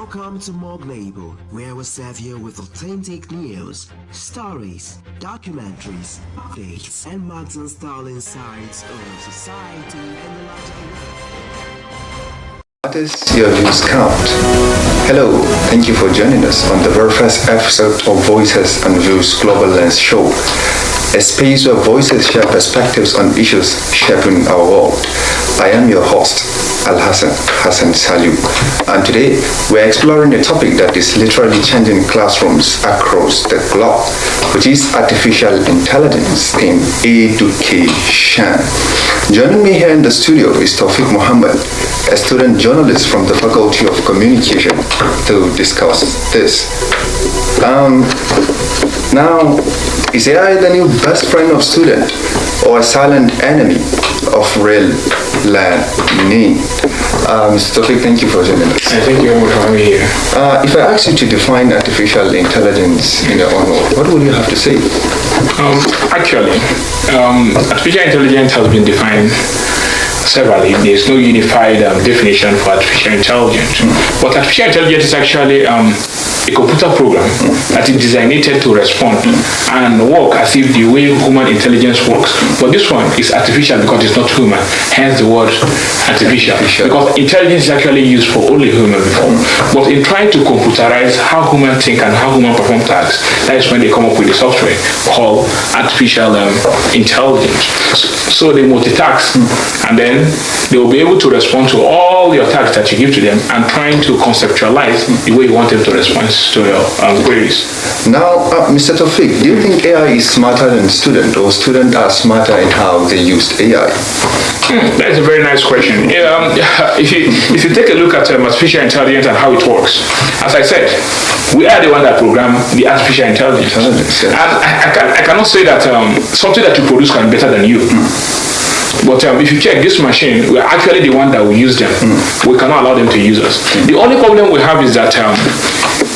Welcome to Moglable, where we serve you with authentic news, stories, documentaries, updates, and Martin-style insights on society and the larger world. What is your views count? Hello, thank you for joining us on the very first episode of Voices and Views Global Lens Show, a space where voices share perspectives on issues shaping our world. I am your host, Hassan Salu, and today we're exploring a topic that is literally changing classrooms across the globe, which is artificial intelligence in education. Joining me here in the studio is Tawfiq Muhammad, a student journalist from the Faculty of Communication, to discuss this. Now, is AI the new best friend of student or a silent enemy of real learning? Mr. Tawfiq, thank you for joining us. Thank you very much for having me here. If I ask you to define artificial intelligence in your own word, what would you have to say? Artificial intelligence has been defined severally. There's no unified definition for artificial intelligence. But artificial intelligence is actually a computer program that is designed to respond and work as if the way human intelligence works. But this one is artificial because it's not human, hence the word artificial. Because intelligence is actually used for only human before. But in trying to computerize how humans think and how humans perform tasks, that is when they come up with a software called artificial intelligence. So they multitask and then they will be able to respond to all your tasks that you give to them and trying to conceptualize the way you want them to respond to your queries. Now, Mr. Tawfiq, do you think AI is smarter than student, or students are smarter in how they use AI? That's a very nice question. If you take a look at artificial intelligence and how it works, as I said, we are the one that program the artificial intelligence. Yes. And I cannot say that something that you produce can be better than you. But if you check this machine, we're actually the one that will use them. We cannot allow them to use us. The only problem we have is that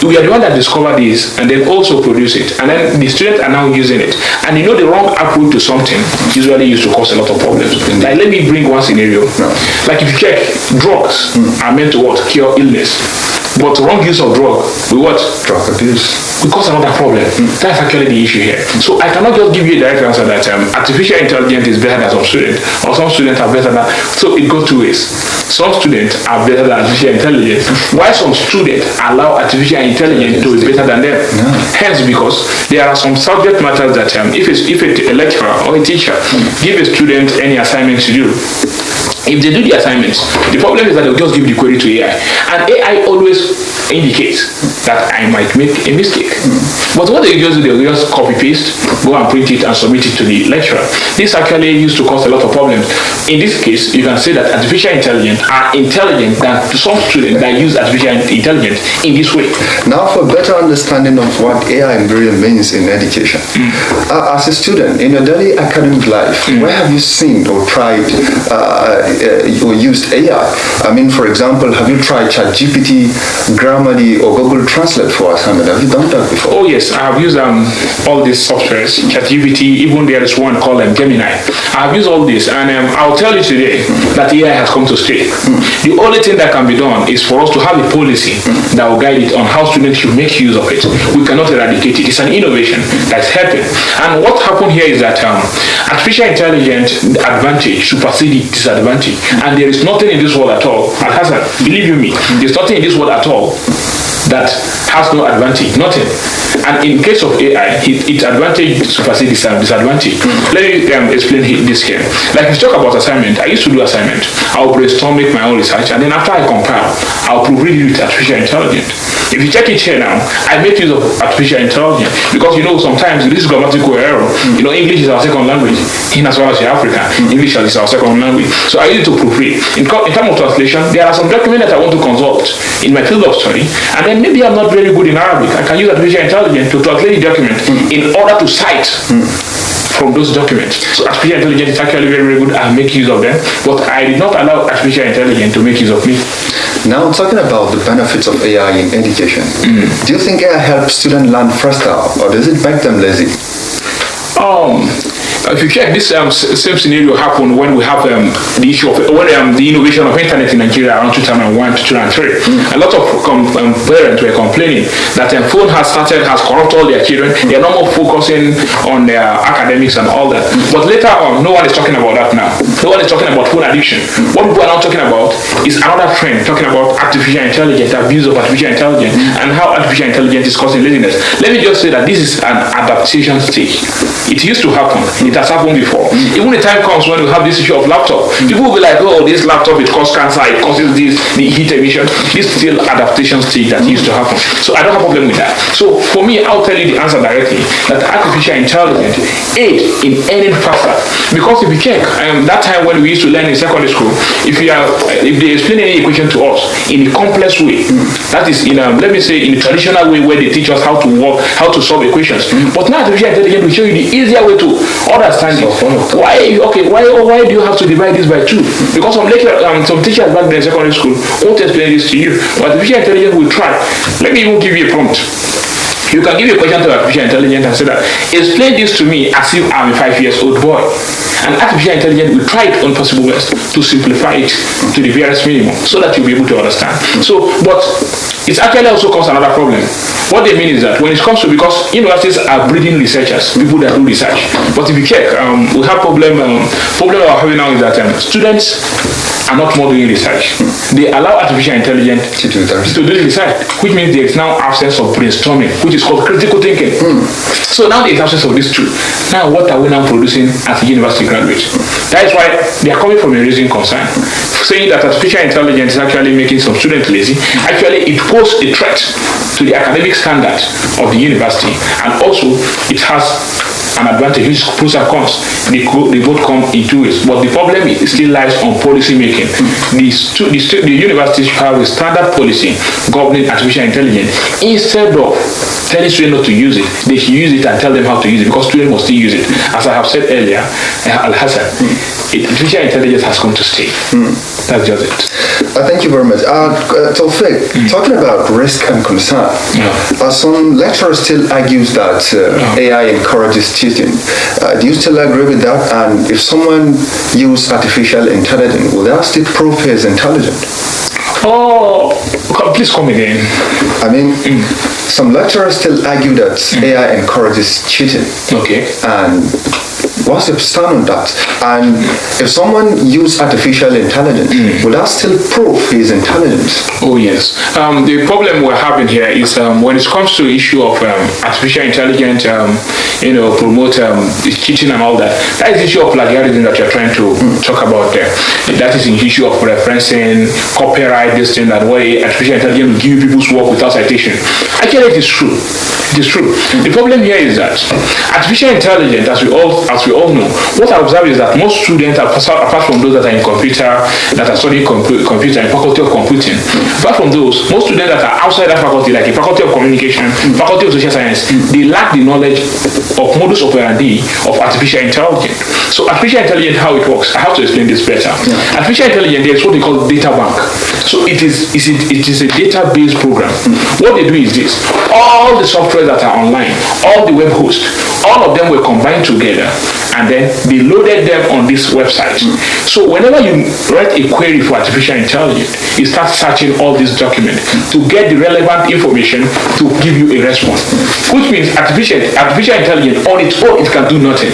we are the one that discover this and then also produce it. And then the students are now using it. And you know the wrong approach to something usually used to cause a lot of problems. Like, let me bring one scenario. Like, if you check, drugs are meant to what? Cure illness. But wrong use of drug, we what? Drug abuse. We cause another problem. That's actually the issue here. So I cannot just give you a direct answer that artificial intelligence is better than some students, or some students are better than. So it goes two ways. Some students are better than artificial intelligence, while some students allow artificial intelligence to be better than them. Hence, because there are some subject matters that if a lecturer or a teacher give a student any assignments to do, if they do the assignments, the problem is that they'll just give the query to AI. And AI always indicates that I might make a mistake. But what they just do, they'll just copy paste, go and print it and submit it to the lecturer. This actually used to cause a lot of problems. In this case, you can say that artificial intelligence are intelligent than some students that use artificial intelligence in this way. Now, for better understanding of what AI really means in education, as a student in your daily academic life, where have you seen or tried or used AI? I mean, for example, have you tried ChatGPT, Grammarly, or Google Translate for assignment? Have you done that before? Oh yes, I have used all these softwares, ChatGPT, even there is one called Gemini. I have used all this, and I'll tell you today that AI has come to stay. The only thing that can be done is for us to have a policy that will guide it on how students should make use of it. We cannot eradicate it. It's an innovation that's helping. And what happened here is that artificial intelligence advantage supersedes disadvantage, and there is nothing in this world at all. And Hassan, believe you me, there's nothing in this world at all that has no advantage. Nothing. And in case of AI, its advantage supersedes disadvantage. Let me explain this here. Like, if you talk about assignment, I used to do assignment. I'll brainstorm, make my own research, and then after I compile, I'll proofread it with artificial intelligence. If you check it here now, I make use of artificial intelligence because sometimes this is grammatical error. English is our second language in as well as Africa. English is our second language. So I use it to proofread. In terms of translation, there are some documents that I want to consult in my field of study, and then maybe I'm not very good in Arabic. I can use artificial intelligence to translate the document in order to cite from those documents. So artificial intelligence is actually very, very good. I make use of them, but I did not allow artificial intelligence to make use of me. Now, talking about the benefits of AI in education, do you think AI helps students learn faster, or does it make them lazy? If you check, this same scenario happened when we have the issue of the innovation of internet in Nigeria around 2001 to 2003. A lot of parents were complaining that phone has corrupted all their children. They are no more focusing on their academics and all that. But later on, no one is talking about that now. No one is talking about phone addiction. What people are now talking about is another trend, talking about artificial intelligence, abuse of artificial intelligence, and how artificial intelligence is causing laziness. Let me just say that this is an adaptation stage. It used to happen. It has happened before. Even the time comes when we have this issue of laptop. People will be like, oh, this laptop, it causes cancer, it causes this, the heat emission. This is still adaptation stage that used to happen. So I don't have a problem with that. So for me, I'll tell you the answer directly, that artificial intelligence aid in earning faster. Because if you check, that time when we used to learn in secondary school, if they explain any equation to us in a complex way, that is in let me say in a traditional way where they teach us how to work, how to solve equations. But now artificial intelligence will show you the easier way to understand it. Why do you have to divide this by 2? Because some teachers back then in secondary school won't explain this to you. But artificial intelligence will try. Let me even give you a prompt. You can give a question to artificial intelligence and say that, explain this to me as if I'm a 5-year-old boy. And artificial intelligence will try it on possible ways to simplify it to the barest minimum so that you'll be able to understand. So, but it's actually also caused another problem. What they mean is that when it comes to, because universities are breeding researchers, people that do research. But if you check, we have problem we're having now is that students are not more doing research. They allow artificial intelligence to do research, which means there is now absence of brainstorming, which is called critical thinking. So now there is absence of these two. Now what are we now producing as a university graduates? That is why they are coming from a raising concern, saying that artificial intelligence is actually making some students lazy. Actually, it poses a threat to the academic standard of the university, and also it has an advantage, which is pros and cons. They both come in 2 ways. But the problem still lies on policy making. The universities have a standard policy governing artificial intelligence. Instead of telling students not to use it, they should use it and tell them how to use it, because students must still use it. As I have said earlier, Al-Hassan, artificial intelligence has come to stay. That's just it. Thank you very much. Tawfiq, talking about risk and concern, some lecturers still argue that AI encourages cheating. Do you still agree with that? And if someone uses artificial intelligence, will that still prove he is intelligent? Oh, please come again. I mean, some lecturers still argue that AI encourages cheating. Okay. And what's the stand on that? And if someone uses artificial intelligence, will that still prove he is intelligent? Oh yes. The problem we're having here is when it comes to the issue of artificial intelligence, promote cheating and all that. That is the issue of plagiarism that you're trying to talk about there. That is the issue of referencing, copyright, this thing, that way artificial intelligence will give you people's work without citation. Actually, it is true. It is true. The problem here is that artificial intelligence, as we all know, what I observe is that most students, apart from those that are in computer, that are studying computer and faculty of computing, apart from those, most students that are outside that faculty, like the faculty of communication, faculty of social science, they lack the knowledge of modus operandi of artificial intelligence. So artificial intelligence, how it works, I have to explain this better. Artificial intelligence, there is what they call data bank. So it is a database program. What they do is this: all the software that are online, all the web hosts, all of them were combined together, and then they loaded them on this website. So whenever you write a query for artificial intelligence, it starts searching all these documents to get the relevant information to give you a response. Which means artificial intelligence on its own, it can do nothing.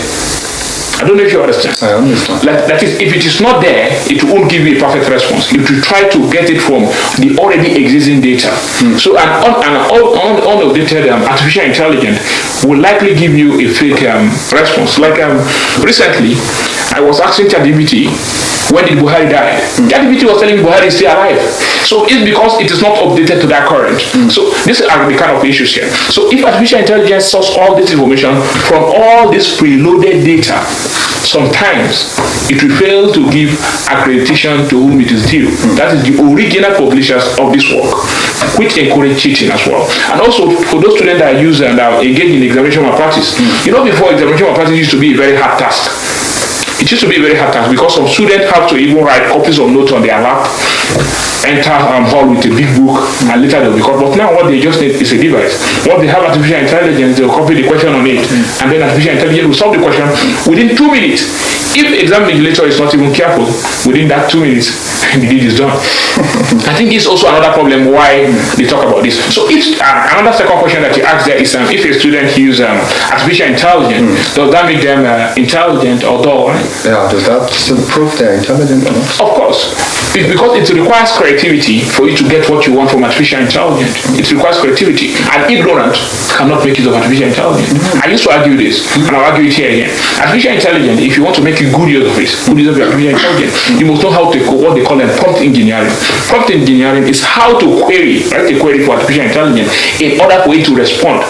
I don't know if you understand. I understand. That is, if it is not there, it won't give you a perfect response. It will try to get it from the already existing data. So an unupdated artificial intelligence will likely give you a fake response. Like recently, I was asking ChatGPT, when did Buhari die? ChatGPT was telling me Buhari is still alive. So it's because it is not updated to that current. So these are the kind of issues here. So if artificial intelligence sources all this information from all this preloaded data, sometimes it will fail to give accreditation to whom it is due. That is the original publishers of this work, which encourage cheating as well. And also for those students that use and are engaged in examination malpractice, before examination malpractice used to be a very hard task. It used to be a very hard task because some students have to even write copies of notes on their lap, enter hall with a big book, and later they'll be caught. But now what they just need is a device. Once they have artificial intelligence, they'll copy the question on it, and then artificial intelligence will solve the question within 2 minutes. If the exam invigilator is not even careful, within that 2 minutes, the deed is done. I think this is also another problem why they talk about this. So if another second question that you asked there is if a student uses artificial intelligence, does that make them intelligent or dull, right? Yeah, does that still prove they're intelligent or not? Of course. Because it requires creativity for you to get what you want from artificial intelligence. It requires creativity. And ignorant cannot make use of artificial intelligence. I used to argue this, and I'll argue it here again. Artificial intelligence, if you want to make a good use of it, good use of your artificial intelligence, you must know how to what they call prompt engineering. Prompt engineering is how to write a query for artificial intelligence in order for it to respond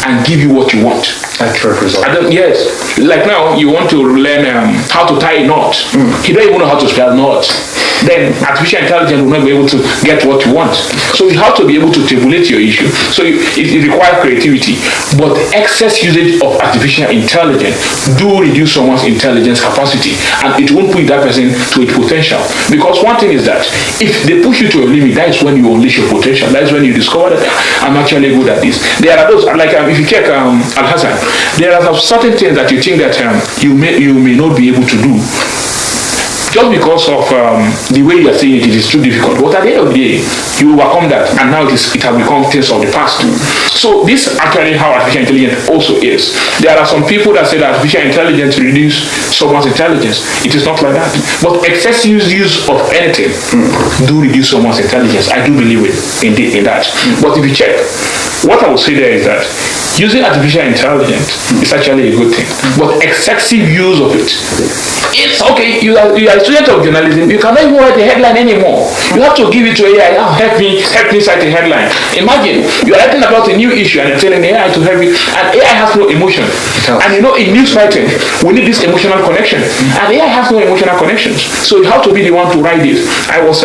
and give you what you want. Accurate result. Yes. Like now, you want to learn how to tie a knot. You don't even know how to spell knot. Then artificial intelligence will not be able to get what you want. So you have to be able to tabulate your issue. So it requires creativity. But excess usage of artificial intelligence do reduce someone's intelligence capacity, and it won't put that person to its potential. Because one thing is that if they push you to a limit, that is when you unleash your potential. That is when you discover that I'm actually good at this. There are those, like if you check Al-Hassan, there are certain things that you think that you may not be able to do. Just because of the way you are saying it is too difficult. But at the end of the day, you overcome that, and now it has become things of the past. So this is actually how artificial intelligence also is. There are some people that say that artificial intelligence reduces someone's intelligence. It is not like that. But excessive use of anything do reduce someone's intelligence. I do believe in that. But if you check, what I would say there is that using artificial intelligence is actually a good thing. But excessive use of it, it's okay. You are a student of journalism. You cannot even write a headline anymore. You have to give it to AI. Oh, help me cite a headline. Imagine you are writing about a new issue and you're telling AI to help you, and AI has no emotion. And in news writing, we need this emotional connection, and AI has no emotional connections. So you have to be the one to write it. I was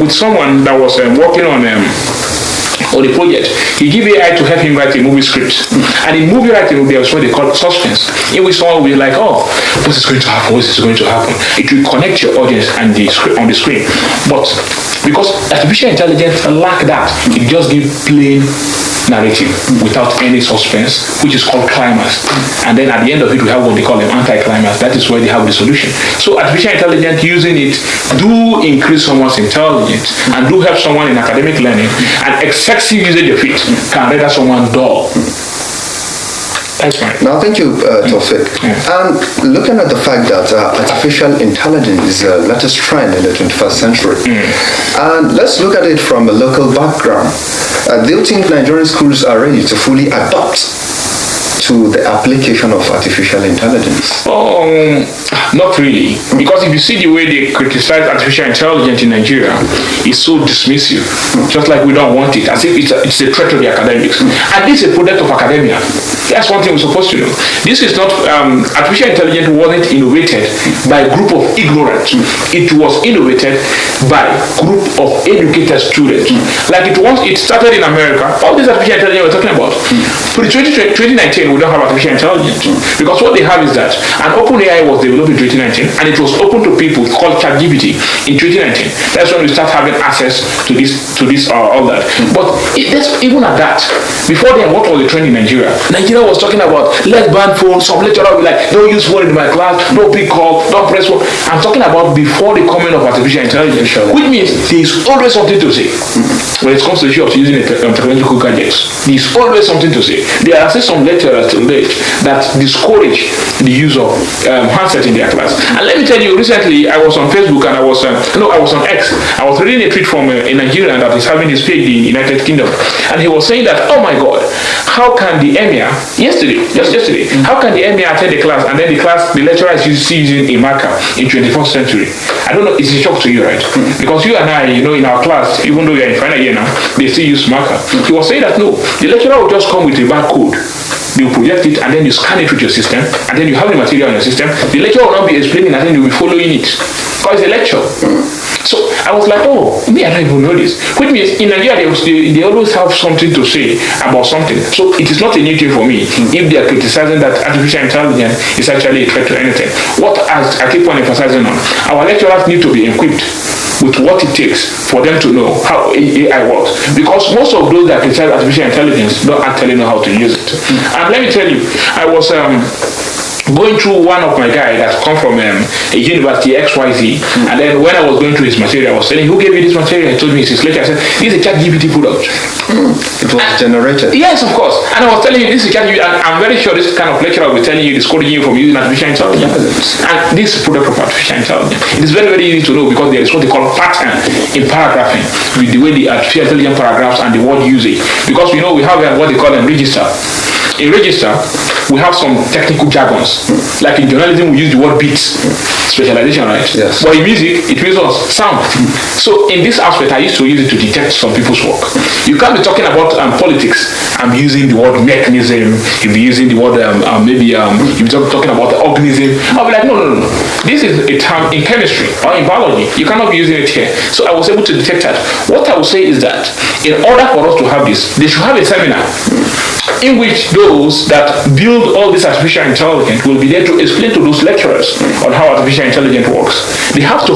with someone that was working on the project. He gave AI to help him write a movie script. And in movie writing, there is what they call suspense, in which someone will be like, oh, what is going to happen? What is going to happen? It will connect your audience and the script on the screen. But because artificial intelligence lack that, it just gives plain narrative without any suspense, which is called climax. And then at the end of it, we have what they call an anti-climax. That is where they have the solution. So artificial intelligence, using it, do increase someone's intelligence and do help someone in academic learning, and excessive usage of it can render someone dull. That's right. Now, thank you, Taufik. Yeah. And looking at the fact that artificial intelligence is the latest trend in the 21st century, and let's look at it from a local background. Do you think Nigerian schools are ready to fully adopt to the application of artificial intelligence? Not really. Because if you see the way they criticize artificial intelligence in Nigeria, it's so dismissive. Just like we don't want it, as if it's a threat to the academics. And this is a product of academia. That's one thing we're supposed to know. This is not, artificial intelligence wasn't innovated by a group of ignorant. It was innovated by a group of educated students. Like it started in America. All this artificial intelligence we're talking about. For the 2019, we don't have artificial intelligence. Because what they have is that an OpenAI was developed in 2019, and it was open to people called ChatGPT in 2019. That's when we start having access to this all that. But even at that, before then, what was the trend in Nigeria? Nigeria was talking about let's ban phones. Some lecturer will be like, don't use phone in my class, no big call, don't press phone. I'm talking about before the coming of artificial intelligence, which means there's always something to say when it comes to the issue of using technological gadgets. There's always something to say. There are still some lecturers today that discourage the use of handset in their class. And let me tell you, recently I was on Facebook and I was on X. I was reading a tweet from a Nigerian that is having his PhD in the United Kingdom, and he was saying that, oh my God, how can the emir just yesterday, how can the emir attend the class and then the lecturer is using a marker in 21st century? I don't know, it's a shock to you, right? Because you and I, in our class, even though we are in final year now, they still use marker. He was saying that no, the lecturer will just come with a barcode. You project it and then you scan it with your system, and then you have the material on your system. The lecturer will not be explaining and then you'll be following it. Because it's a lecture. So I was like, oh, me, I don't even know this. Which means in Nigeria, they always have something to say about something. So it is not a new thing for me if they are criticizing that artificial intelligence is actually a threat to anything. What I keep on emphasizing on, our lecturers need to be equipped with what it takes for them to know how AI works. Because most of those that criticize artificial intelligence don't actually know how to use it. And let me tell you, I was going through one of my guys that come from a university XYZ, and then when I was going through his material, I was saying, who gave you this material? He told me it's his lecturer. I said, this is a ChatGPT product. It was generated. Yes, of course. And I was telling you, this is ChatGPT, and I'm very sure this kind of lecturer will be telling you, discouraging you from using artificial intelligence. And this is a product of artificial intelligence. It is very, very easy to know because there is what they call pattern in paragraphing with the way the artificial intelligence paragraphs and the word usage. Because we know we have what they call them register. In register, we have some technical jargons. Like in journalism, we use the word beats, specialization, right? Yes. But in music, it means us sound. So in this aspect, I used to use it to detect some people's work. You can't be talking about politics. I'm using the word mechanism. You'll be using the word maybe you'll be talking about the organism. I'll be like, no. This is a term in chemistry or in biology. You cannot be using it here. So I was able to detect that. What I will say is that in order for us to have this, they should have a seminar in which those that build all this artificial intelligence will be there to explain to those lecturers on how artificial intelligence works. They have to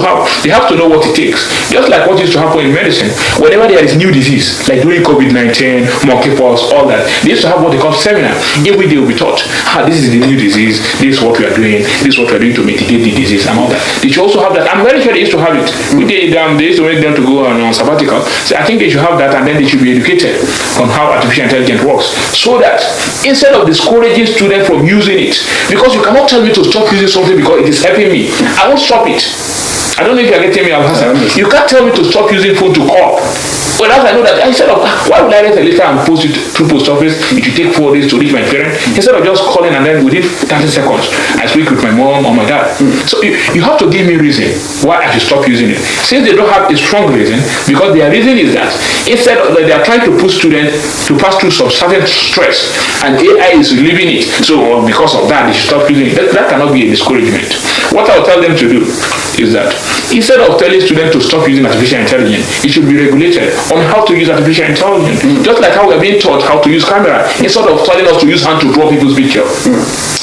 know what it takes. Just like what used to happen in medicine. Whenever there is new disease, like during COVID-19, monkeypox, all that, they used to have what they call seminar, in which they will be taught, this is the new disease, this is what we are doing, this is what we are doing to mitigate the disease and all that. They should also have that. I'm very sure they used to have it. They used to make them to go on sabbatical. So I think they should have that, and then they should be educated on how artificial intelligence works. So that instead of discouraging students from using it, because you cannot tell me to stop using something because it is helping me, I won't stop it. I don't know if you are getting me, Al-Hassan. You can't tell me to stop using phone to call. Well, I know that instead of, why would I write a letter and post it through post office? It will take 4 days to reach my parent. Instead of just calling and then within 30 seconds, I speak with my mom or my dad. So you have to give me reason why I should stop using it. Since they don't have a strong reason, because their reason is that instead of they are trying to push students to pass through some certain stress, and AI is relieving it. So because of that, they should stop using it. That cannot be a discouragement. What I will tell them to do is that instead of telling students to stop using artificial intelligence, it should be regulated on how to use artificial intelligence. Just like how we are being taught how to use camera, instead of telling us to use hand to draw people's picture.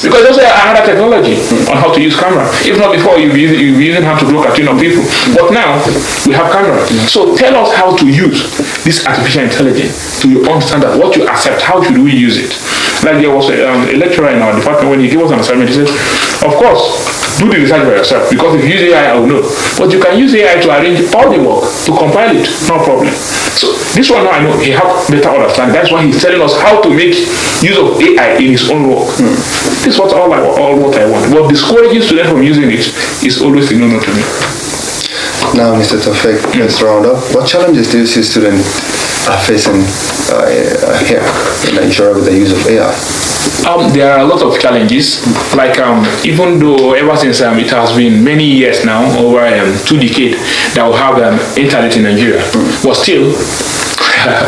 Because there's also another technology on how to use camera. If not before, you'll be using hand to draw cartoon of people. But now, we have camera. So tell us how to use this artificial intelligence to understand that what you accept, how should we use it? Like there was a lecturer in our department, when he gave us an assignment, he said, of course, do the research by yourself, because if you use AI, I will know. But you can use AI to arrange all the work, to compile it, no problem. So this one now I know he has better understanding. That's why he's telling us how to make use of AI in his own work. This is what all what I want. But discouraging students from using it is always a no-no to me. Now, Mr. Tofik, let's round up. What challenges do you see students are facing here in Nigeria with the use of AI? There are a lot of challenges. Like even though ever since it has been many years now, over 2 decades, that we have internet in Nigeria, but still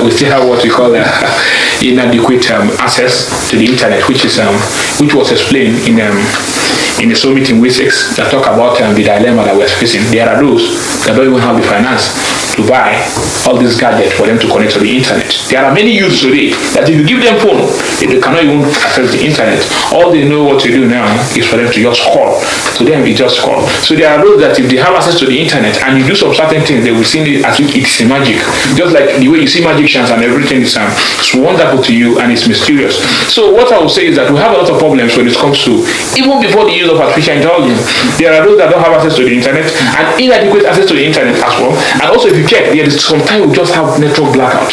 we still have what we call inadequate access to the internet, which was explained in the summit in WISEX that talk about the dilemma that we're facing. There are those that don't even have the finance to buy all these gadgets for them to connect to the internet. There are many youths today that if you give them phone, they cannot even access the internet. All they know what to do now is for them to just call. To them, it's just call. So there are those that if they have access to the internet and you do some certain things, they will see it as if it's a magic. Just like the way you see magicians and everything is wonderful to you and it's mysterious. So what I will say is that we have a lot of problems when it comes to, even before the use of artificial intelligence, there are those that don't have access to the internet and inadequate access to the internet as well. And also if you check, there is sometimes we just have network blackout.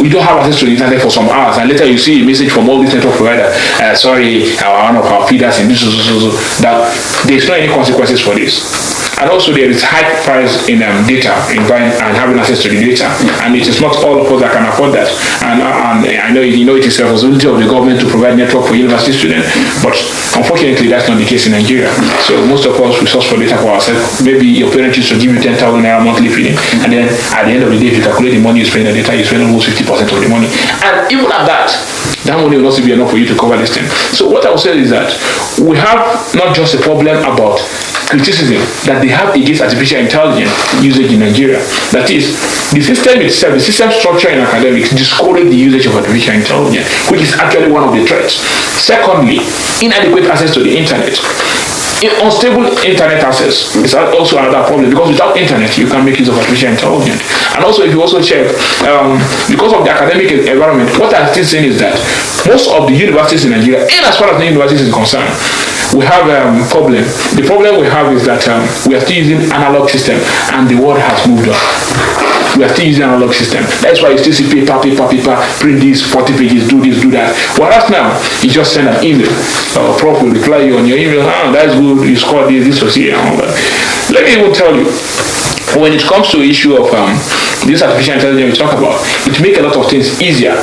We don't have access to the internet for some hours, and later you see a message from all these network providers. Sorry, one of our feeders in this, that there's not any consequences for this. And also there is high price in data, in buying and having access to the data, and it is not all of us that can afford that. And I know it is a responsibility of the government to provide network for university students, but unfortunately that's not the case in Nigeria. So most of us we source for data for ourselves. Maybe your parents used to give you 10,000 naira monthly feeding, and then at the end of the day, if you calculate the money you spend on data, you spend almost 50% of the money. And even at that money will not be enough for you to cover this thing. So what I will say is that we have not just a problem about criticism that they have against artificial intelligence usage in Nigeria. That is, the system itself, the system structure in academics discourage the usage of artificial intelligence, which is actually one of the threats. Secondly, inadequate access to the internet. Unstable internet access is also another problem, because without internet you can make use of artificial intelligence. And also, if you also check, because of the academic environment, what I'm still saying is that most of the universities in Nigeria, and as far as the universities is concerned, we have a problem. The problem we have is that we are still using analog system, and the world has moved on. We are still using analog system. That's why you still see paper, print this, 40 pages, do this, do that. Whereas now, you just send an email. Prof will reply you on your email. That's good, you scored this was here. Let me even tell you, when it comes to issue of this artificial intelligence we talk about, it makes a lot of things easier.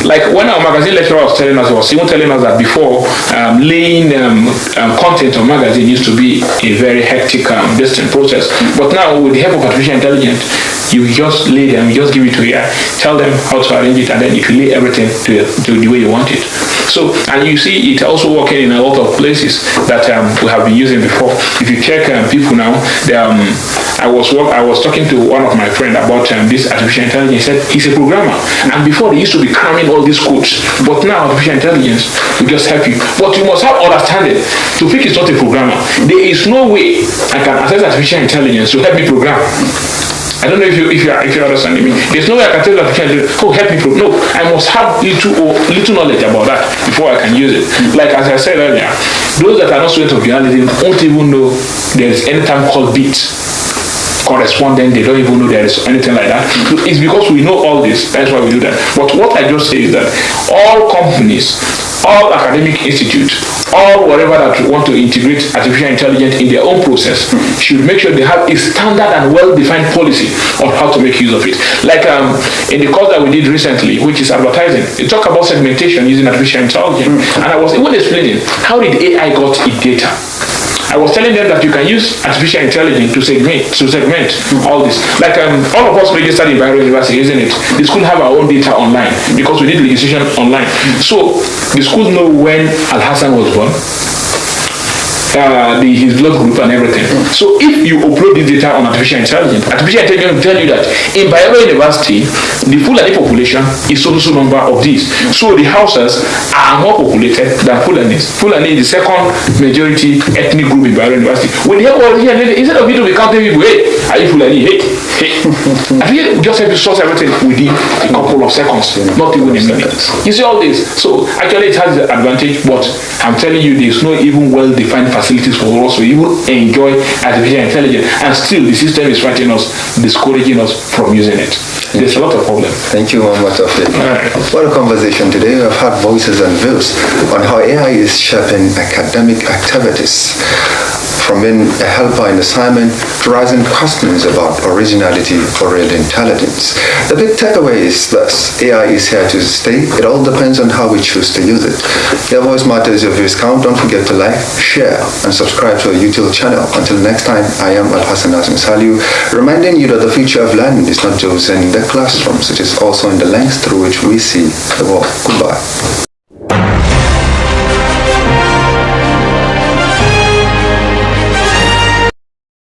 Like when our magazine lecturer was telling us, that before laying content on magazine used to be a very hectic distant process. But now with the help of artificial intelligence, you just lay them, you just give it to here, tell them how to arrange it, and then it will lay everything to the way you want it. So, and you see it also working in a lot of places that we have been using before. If you check people now, I was talking to one of my friends about this artificial intelligence. He said he's a programmer, and before they used to be cramming all these codes, but now artificial intelligence will just help you. But you must have understanding. Tufik is not a programmer. There is no way I can access artificial intelligence to help me program. I don't know if you understand me. There's no way I can tell artificial intelligence, oh, help me program. No, I must have little knowledge about that before I can use it. Like as I said earlier, those that are not students of journalism won't even know there is any term called beat. Correspondent, they don't even know there is anything like that. It's because we know all this, that's why we do that. But what I just say is that all companies, all academic institutes, all whatever that want to integrate artificial intelligence in their own process should make sure they have a standard and well-defined policy on how to make use of it. Like in the course that we did recently, which is advertising, it talk about segmentation using artificial intelligence, and I was even explaining how did AI got its data. I was telling them that you can use artificial intelligence to segment all this. Like all of us registered in Bayero University, isn't it? The school have our own data online because we did registration online. So the school know when Al Hassan was born, his blood group and everything. So if you upload this data on artificial intelligence will tell you that in Bayero University, the Fulani population is so number of these. So the houses are more populated than Fulanis. Fulani is the second majority ethnic group in Bayero University. When you have artificial intelligence, instead of you to be counting people, hey, are you Fulani? Hey. I think just have to source everything within a couple of seconds, not even a minute. You see all this. So actually it has the advantage, but I'm telling you, there's no even well-defined facilities for us to even enjoy artificial intelligence, and still the system is fighting us, discouraging us from using it. There's a lot of problems. Thank you, Muhammad Tawfiq. Right. What a conversation today. We have had voices and views on how AI is shaping academic activities, from being a helper in assignment to raising questions about originality or real intelligence. The big takeaway is this: AI is here to stay. It all depends on how we choose to use it. Your voice matters, your views count. Don't forget to like, share, and subscribe to our YouTube channel. Until next time, I am Al Hassan Azim Saliu, reminding you that the future of learning is not just in the classrooms, it is also in the lens through which we see the world. Goodbye.